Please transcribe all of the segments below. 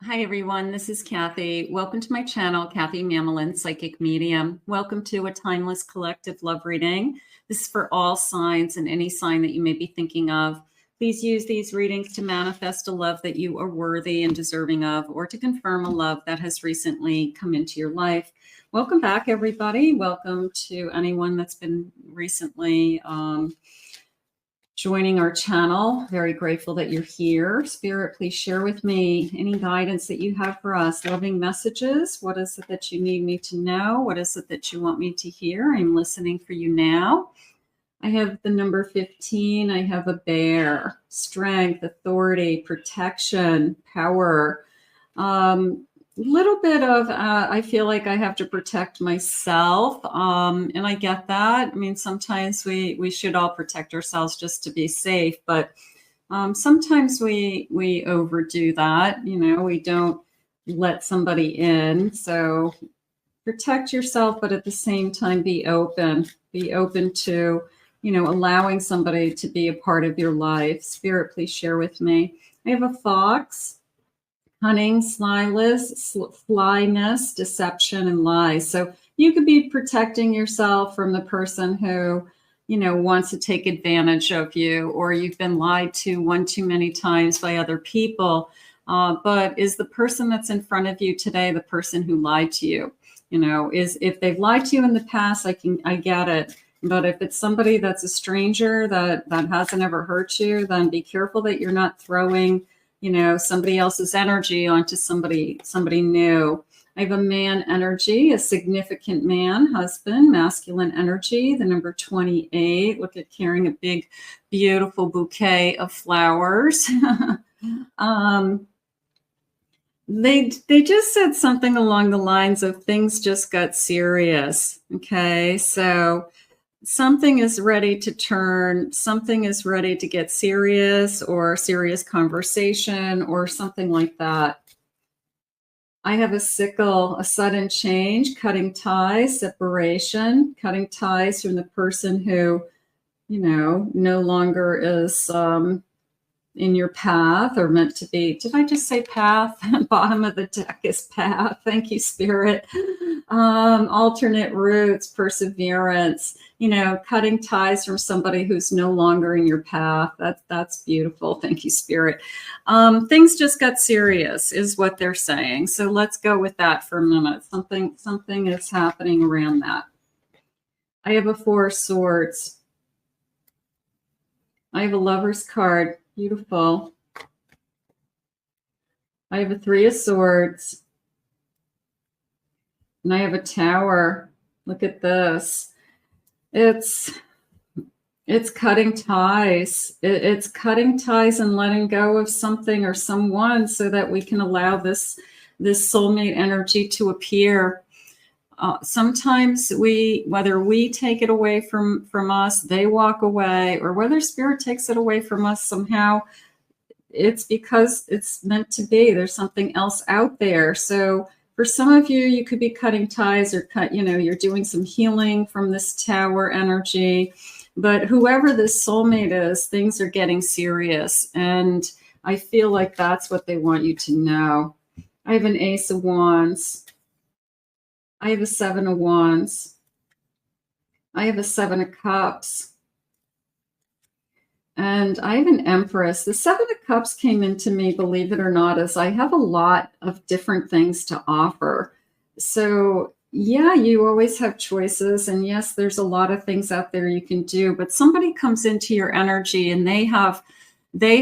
Hi, everyone. This is Kathy. Welcome to my channel, Kathy Mamelin, Psychic Medium. Welcome to a timeless collective love reading. This is for all signs and any sign that you may be thinking of. Please use these readings to manifest a love that you are worthy and deserving of, or to confirm a love that has recently come into your life. Welcome back, everybody. Welcome to anyone that's been recently joining our channel. Very grateful that you're here. Spirit, please share with me any guidance that you have for us. Loving messages. What is it that you need me to know? What is it that you want me to hear? I'm listening for you now. I have the number 15. I have a bear. Strength, authority, protection, power. Little bit of I feel like I have to protect myself, and I get that. I mean, sometimes we should all protect ourselves just to be safe, but sometimes we overdo that. You know, we don't let somebody in. So protect yourself, but at the same time be open to, you know, allowing somebody to be a part of your life. Spirit, please share with me. I have a fox. Cunning, slyness, deception, and lies. So you could be protecting yourself from the person who, you know, wants to take advantage of you, or you've been lied to one too many times by other people. But is the person that's in front of you today the person who lied to you? You know, if they've lied to you in the past, I get it. But if it's somebody that's a stranger that hasn't ever hurt you, then be careful that you're not throwing, you know, somebody else's energy onto somebody new. I have a man energy, a significant man, husband, masculine energy, the number 28. Look at carrying a big, beautiful bouquet of flowers. They just said something along the lines of things just got serious. Okay, so something is ready to turn, something is ready to get serious, or serious conversation or something like that. I have a sickle, a sudden change, cutting ties, separation, cutting ties from the person who, you know, no longer is in your path or meant to be. Did I just say path? Bottom of the deck is path. Thank you, Spirit. Alternate routes, perseverance, you know, cutting ties from somebody who's no longer in your path. That's beautiful. Thank you, Spirit. Things just got serious is what they're saying. So let's go with that for a minute. Something is happening around that. I have a 4 of Swords. I have a Lover's card. Beautiful. I have a 3 of Swords. And I have a Tower. Look at this. It's cutting ties. It's cutting ties and letting go of something or someone so that we can allow this soulmate energy to appear. Sometimes whether we take it away from us, they walk away, or whether Spirit takes it away from us somehow, it's because it's meant to be. There's something else out there. So for some of you, you could be cutting ties or you're doing some healing from this Tower energy. But whoever this soulmate is, things are getting serious. And I feel like that's what they want you to know. I have an Ace of Wands. I have a 7 of Wands. I have a 7 of Cups. And I have an Empress. The 7 of Cups came into me, believe it or not, as I have a lot of different things to offer. So yeah, you always have choices. And yes, there's a lot of things out there you can do. But somebody comes into your energy and they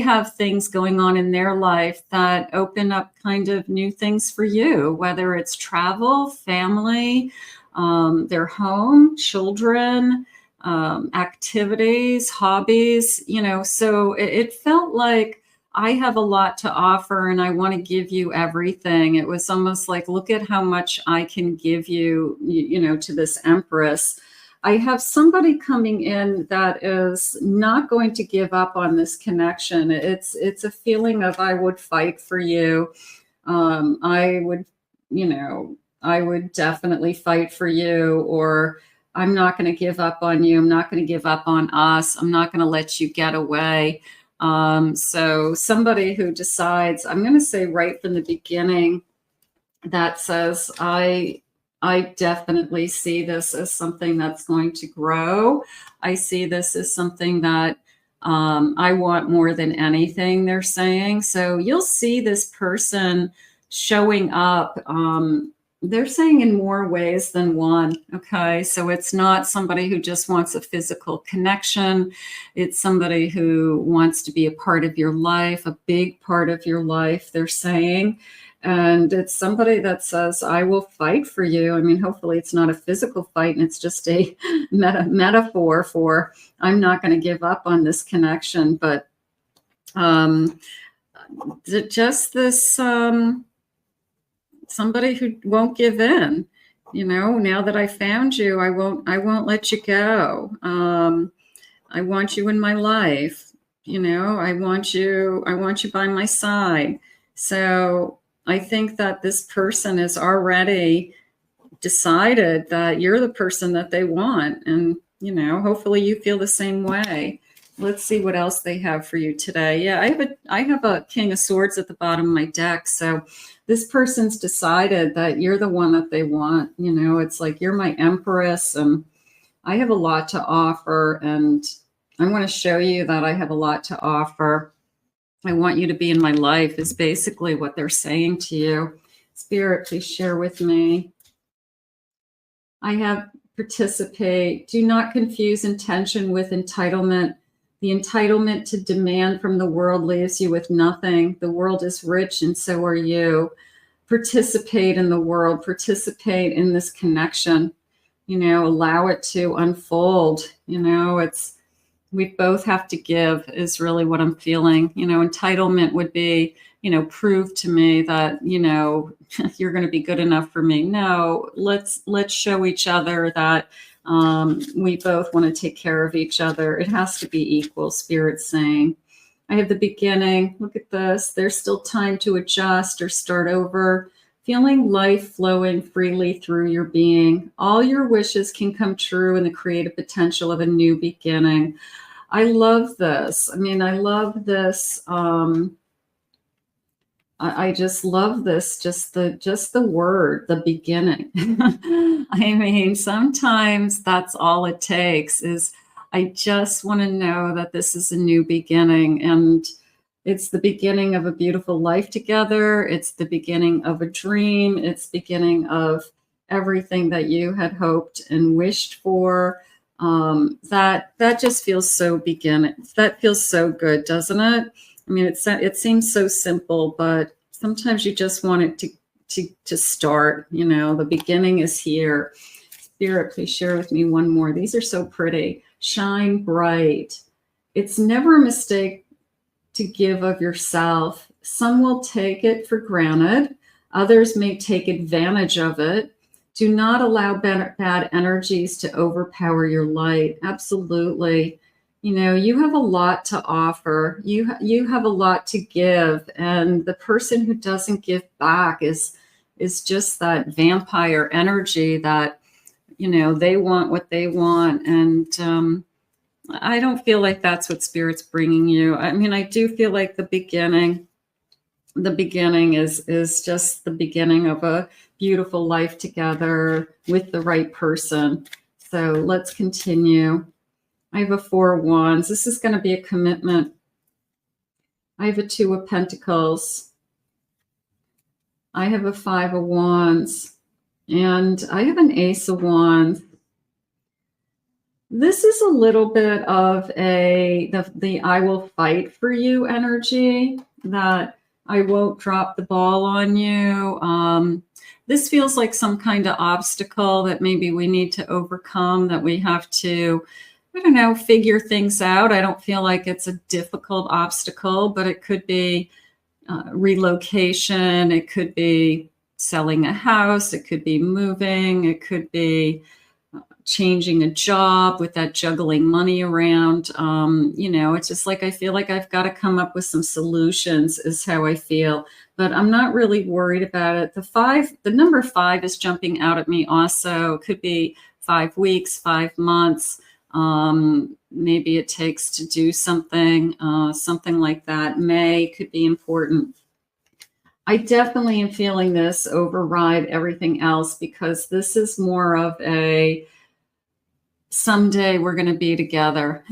have things going on in their life that open up kind of new things for you, whether it's travel, family, their home, children, activities, hobbies, you know. So it felt like I have a lot to offer and I want to give you everything. It was almost like, look at how much I can give you, you know, to this Empress. I have somebody coming in that is not going to give up on this connection. It's a feeling of, I would fight for you. I would definitely fight for you, or I'm not going to give up on you. I'm not going to give up on us. I'm not going to let you get away. So somebody who decides, I'm going to say right from the beginning, that says, I definitely see this as something that's going to grow. I see this as something that I want more than anything, they're saying. So you'll see this person showing up. They're saying in more ways than one. Okay. So it's not somebody who just wants a physical connection. It's somebody who wants to be a part of your life, a big part of your life, they're saying. And it's somebody that says, I will fight for you. I mean, hopefully it's not a physical fight and it's just a metaphor for, I'm not going to give up on this connection. But just this, somebody who won't give in, you know, now that I found you, I won't let you go. I want you in my life. You know, I want you by my side. So I think that this person has already decided that you're the person that they want. And, you know, hopefully you feel the same way. Let's see what else they have for you today. Yeah, I have a King of Swords at the bottom of my deck. So this person's decided that you're the one that they want. You know, it's like, you're my Empress and I have a lot to offer. And I want to show you that I have a lot to offer. I want you to be in my life is basically what they're saying to you. Spirit, please share with me. I have participate. Do not confuse intention with entitlement. The entitlement to demand from the world leaves you with nothing. The world is rich and so are you. Participate in the world. Participate in this connection. You know, allow it to unfold. You know, we both have to give is really what I'm feeling. You know, entitlement would be, you know, prove to me that, you know, you're going to be good enough for me. No, let's show each other that we both want to take care of each other. It has to be equal, Spirit's saying. I have the beginning. Look at this. There's still time to adjust or start over. Feeling life flowing freely through your being. All your wishes can come true in the creative potential of a new beginning. I love this. I mean, I love this. I just love this. Just the word, the beginning. I mean, sometimes that's all it takes is I just want to know that this is a new beginning, and it's the beginning of a beautiful life together. It's the beginning of a dream. It's beginning of everything that you had hoped and wished for. That just feels so beginning. That feels so good, doesn't it? I mean, it seems so simple, but sometimes you just want it to start. You know, the beginning is here. Spirit, please share with me one more. These are so pretty. Shine bright. It's never a mistake to give of yourself. Some will take it for granted. Others may take advantage of it. Do not allow bad energies to overpower your light. Absolutely. You know, you have a lot to offer. You have a lot to give. And the person who doesn't give back is just that vampire energy that, you know, they want what they want. And I don't feel like that's what Spirit's bringing you. I mean, I do feel like the beginning is just the beginning of a beautiful life together with the right person. So let's continue. I have a 4 of Wands. This is going to be a commitment. I have a 2 of Pentacles. I have a 5 of Wands. And I have an Ace of Wands. This is a little bit of the I will fight for you energy, that I won't drop the ball on you. This feels like some kind of obstacle that maybe we need to overcome, that we have to, I don't know, figure things out. I don't feel like it's a difficult obstacle, but it could be relocation. It could be selling a house. It could be moving. It could be changing a job with that juggling money around. You know, it's just like, I feel like I've got to come up with some solutions is how I feel, but I'm not really worried about it. The number 5 is jumping out at me also. It could be 5 weeks, 5 months. Maybe it takes to do something, something like that. May could be important. I definitely am feeling this override everything else, because this is more of a someday we're going to be together.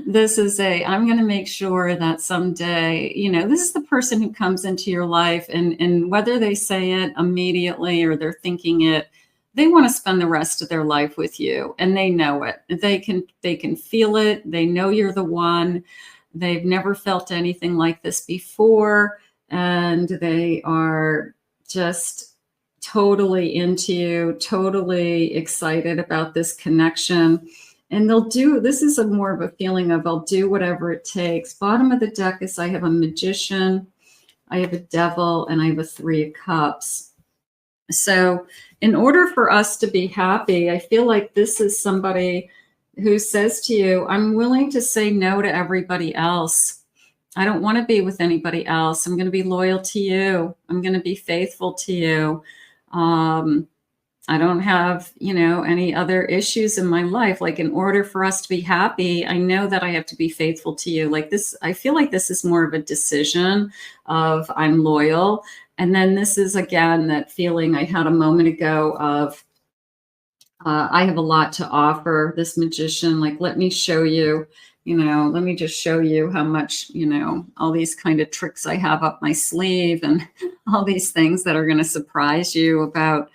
This is I'm going to make sure that someday, this is the person who comes into your life, and whether they say it immediately or they're thinking it, they want to spend the rest of their life with you, and they know it. They can feel it. They know you're the one. They've never felt anything like this before, and they are just totally into you, totally excited about this connection. And this is more of a feeling of, I'll do whatever it takes. Bottom of the deck is I have a Magician, I have a Devil, and I have a Three of Cups. So in order for us to be happy, I feel like this is somebody who says to you, I'm willing to say no to everybody else. I don't want to be with anybody else. I'm going to be loyal to you. I'm going to be faithful to you. I don't have, any other issues in my life. Like, in order for us to be happy, I know that I have to be faithful to you. Like this, I feel like this is more of a decision of I'm loyal. And then this is, again, that feeling I had a moment ago of I have a lot to offer. This Magician, like, let me show you, let me just show you how much, all these kind of tricks I have up my sleeve, and all these things that are going to surprise you about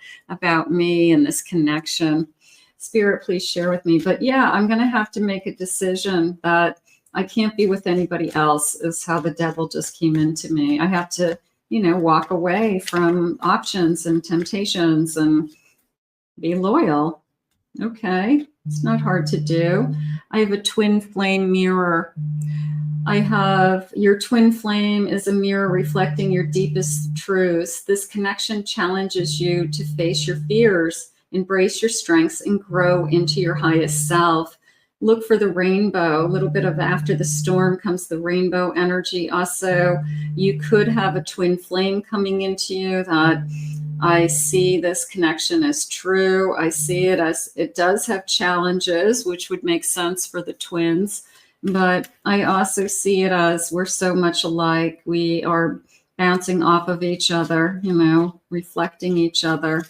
me and this connection. Spirit, please share with me. But yeah, I'm going to have to make a decision that I can't be with anybody else, is how the Devil just came into me. I have to, walk away from options and temptations and be loyal. Okay. It's not hard to do. I have a twin flame mirror. I have your twin flame is a mirror reflecting your deepest truths. This connection challenges you to face your fears, embrace your strengths, and grow into your highest self. Look for the rainbow. A little bit of after the storm comes the rainbow energy. Also, you could have a twin flame coming into you that I see this connection as true. I see it as it does have challenges, which would make sense for the twins. But I also see it as we're so much alike. We are bouncing off of each other, reflecting each other.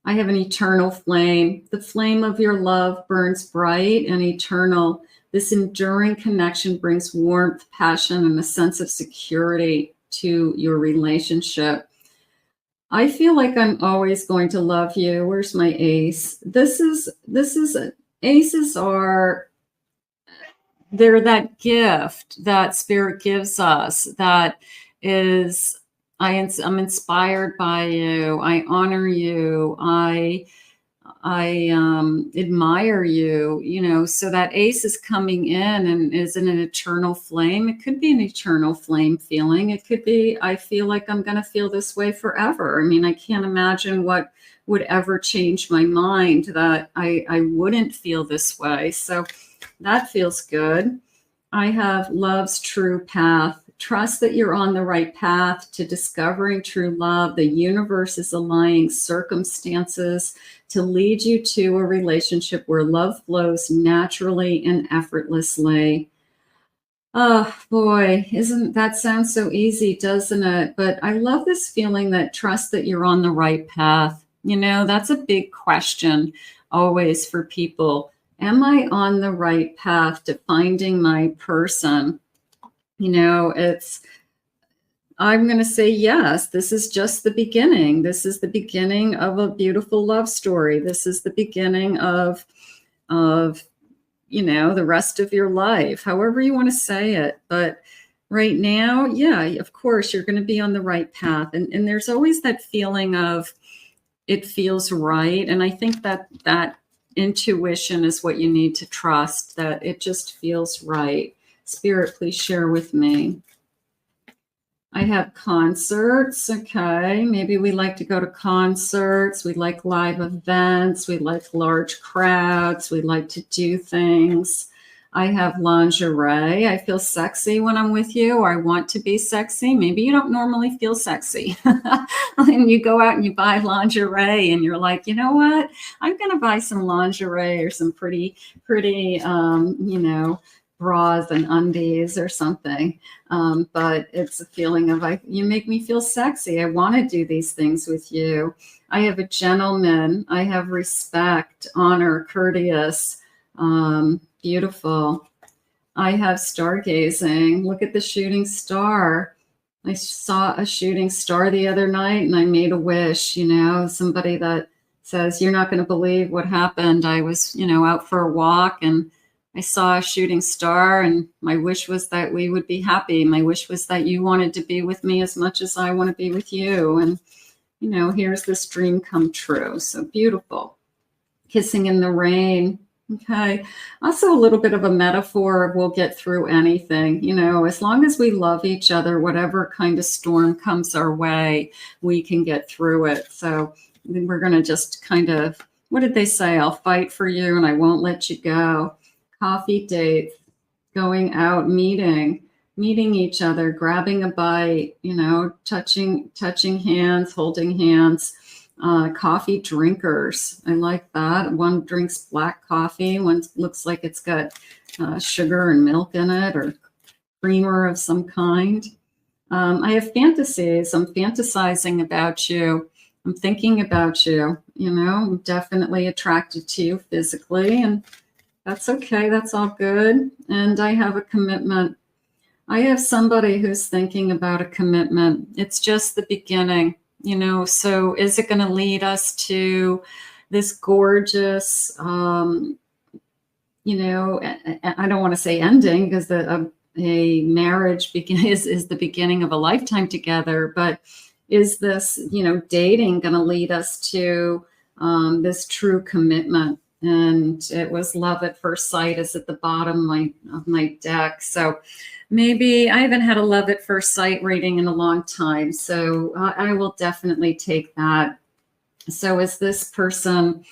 I have an eternal flame. The flame of your love burns bright and eternal. This enduring connection brings warmth, passion, and a sense of security to your relationship. I feel like I'm always going to love you. Where's my ace? Aces are, they're that gift that Spirit gives us that is, I'm inspired by you. I honor you. I admire you, so that ace is coming in and is in an eternal flame. It could be an eternal flame feeling. It could be, I feel like I'm going to feel this way forever. I mean, I can't imagine what would ever change my mind that I wouldn't feel this way. So that feels good. I have love's true path. Trust that you're on the right path to discovering true love. The universe is aligning circumstances to lead you to a relationship where love flows naturally and effortlessly. Oh boy, isn't that sound so easy, doesn't it? But I love this feeling that trust that you're on the right path. That's a big question always for people. Am I on the right path to finding my person? I'm going to say yes. This is just the beginning. This is the beginning of a beautiful love story. This is the beginning of the rest of your life, however you want to say it. But right now, yeah, of course, you're going to be on the right path. And there's always that feeling of it feels right. And I think that intuition is what you need to trust, that it just feels right. Spirit, please share with me. I have concerts. Okay. Maybe we like to go to concerts. We like live events. We like large crowds. We like to do things. I have lingerie. I feel sexy when I'm with you, or I want to be sexy. Maybe you don't normally feel sexy. And you go out and you buy lingerie and you're like, you know what? I'm going to buy some lingerie or some pretty, you know, bras and undies or something. But it's a feeling of, you make me feel sexy. I want to do these things with you. I have a gentleman. I have respect, honor, courteous, beautiful. I have stargazing. Look at the shooting star. I saw a shooting star the other night and I made a wish, you know, somebody that says, you're not going to believe what happened. I was, you know, out for a walk and I saw a shooting star and my wish was that we would be happy. My wish was that you wanted to be with me as much as I want to be with you. And, you know, here's this dream come true. So beautiful. Kissing in the rain. Okay. Also a little bit of a metaphor of we'll get through anything, you know, as long as we love each other, whatever kind of storm comes our way, we can get through it. So we're going to just kind of, what did they say? I'll fight for you and I won't let you go. Coffee dates, going out, meeting each other, grabbing a bite, you know, touching hands, holding hands. Coffee drinkers. I like that. One drinks black coffee. One looks like it's got sugar and milk in it or creamer of some kind. I have fantasies. I'm fantasizing about you. I'm thinking about you. You know, I'm definitely attracted to you physically, and that's okay. That's all good. And I have a commitment. I have somebody who's thinking about a commitment. It's just the beginning. You know, so is it going to lead us to this gorgeous, you know, I don't want to say ending because a marriage is the beginning of a lifetime together, but is this, you know, dating going to lead us to this true commitment? And it was love at first sight is at the bottom of my deck. So maybe I haven't had a love at first sight reading in a long time. So I will definitely take that. So is this person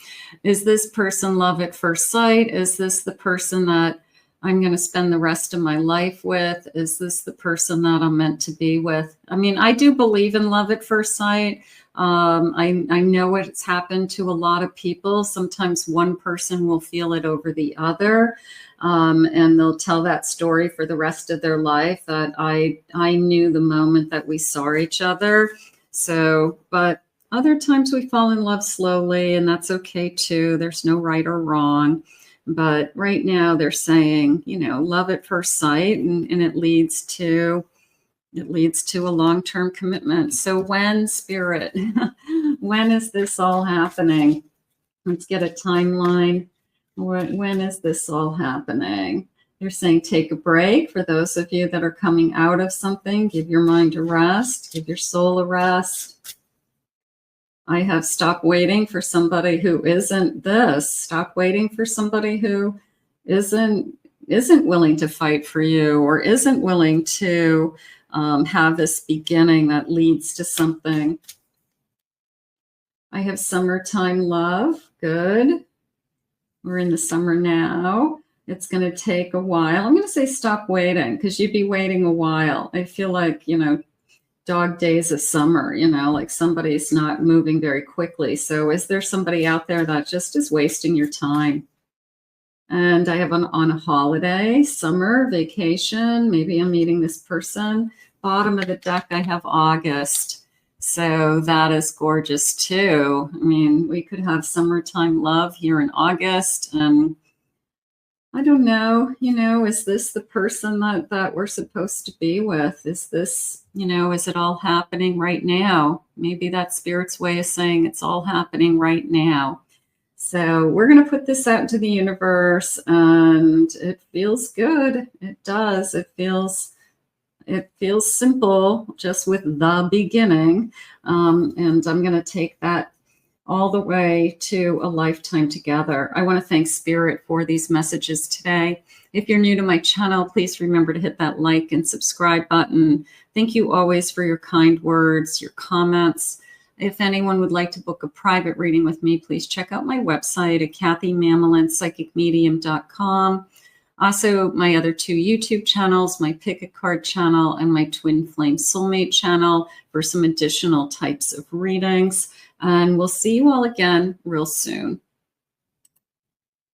love at first sight? Is this the person that I'm going to spend the rest of my life with? Is this the person that I'm meant to be with? I mean, I do believe in love at first sight. I know it's happened to a lot of people. Sometimes one person will feel it over the other. And they'll tell that story for the rest of their life that I knew the moment that we saw each other. So, but other times we fall in love slowly, and that's okay too. There's no right or wrong. But right now they're saying, you know, love at first sight, and it leads to a long-term commitment. So when, Spirit, when is this all happening? Let's get a timeline. When is this all happening? They're saying take a break. For those of you that are coming out of something, give your mind a rest, give your soul a rest. I have stopped waiting for somebody who isn't this. Stop waiting for somebody who isn't willing to fight for you or isn't willing to have this beginning that leads to something. I have summertime love. Good. We're in the summer now. It's going to take a while. I'm going to say stop waiting because you'd be waiting a while. I feel like, you know, dog days of summer, you know, like somebody's not moving very quickly. So is there somebody out there that just is wasting your time? And I have on a holiday, summer, vacation. Maybe I'm meeting this person. Bottom of the deck, I have August. So that is gorgeous too. I mean, we could have summertime love here in August. And I don't know, you know, is this the person that we're supposed to be with? Is this, you know, is it all happening right now? Maybe that's Spirit's way of saying it's all happening right now. So we're going to put this out into the universe, and it feels good. It does. It feels simple, just with the beginning. And I'm going to take that all the way to a lifetime together. I want to thank Spirit for these messages today. If you're new to my channel, please remember to hit that like and subscribe button. Thank you always for your kind words, your comments. If anyone would like to book a private reading with me, please check out my website at KathyMamolinsPsychicMedium.com. Also, my other 2 YouTube channels, my Pick a Card channel and my Twin Flame Soulmate channel for some additional types of readings. And we'll see you all again real soon.